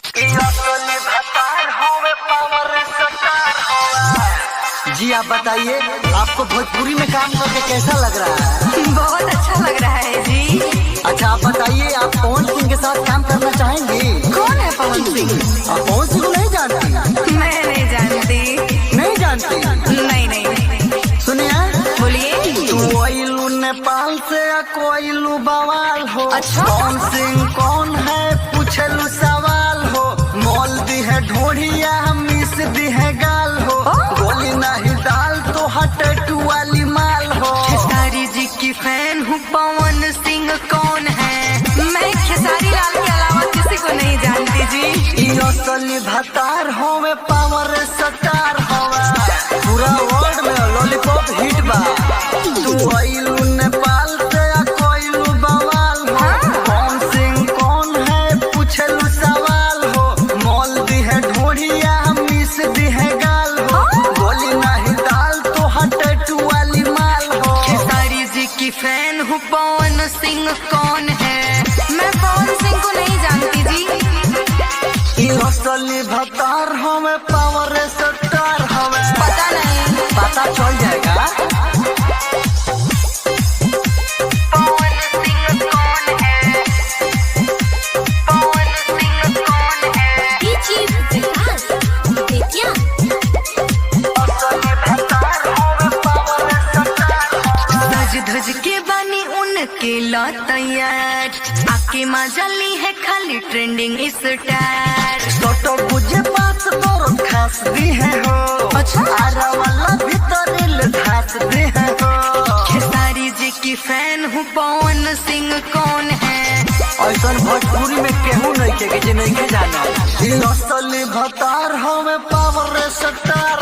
जी आप बताइए, आपको भोजपुरी में काम करके कैसा लग रहा है? बहुत अच्छा लग रहा है जी। अच्छा आप बताइए, आप पवन सिंह के साथ काम करना चाहेंगे? कौन है पवन सिंह? आप पवन सिंह को नहीं जानती? मैं नहीं जानती। नहीं जानती? नहीं नहीं। सुनिए, बोलिए। कोयलू नेपाल से कोयलू बवाल हो। अच्छा? पवन सिंह कौन है पूछलू सवाल हो। मोल दी है ढोढ़िया मिस दी है गाल हो। गोली नहीं डाल तो हटटू वाली माल हो। खेसारी जी की फैन हूँ, पवन सिंह कौन है? मैं खेसारी लाल के अलावा किसी को नहीं जानती जी। असली भतार होवे, पावर स्टार होवे, पूरा वर्ल्ड में लॉलीपॉप हिट बा। तू कोयलू नेपाल से कोयलू बवाल हो। पवन सिंह कौन है पूछलू सवाल हो। मोल दी है ढोढ़िया मिस दी है गाल हो। गोली नहीं डाल तो हटटू वाली माल हो। खेसारी जी की फैन हूँ, पवन सिंह कौन है? मैं पवन सिंह को नहीं जानती जी। असली भतार हमें पावर स्टार हमें पता नहीं। पता चल जाएगा। पवन सिंह कौन है? पवन सिंह कौन है? असली भतार हमें पावर स्टार। सज धज के बनी उनके ला तैयार, आके मजा ली है खाली ट्रेंडिंग स्टार। छोटो बुझे पास तोर खास दी है हो। अच्छा? आरा वाला भीतर धास दी है हो। खेसारी जी की फैन हूँ, पवन सिंह कौन है? ऐसा भोजपुरी में केहू नहीं के जे नहीं के जाना। असली भतार हमें पावर स्टार।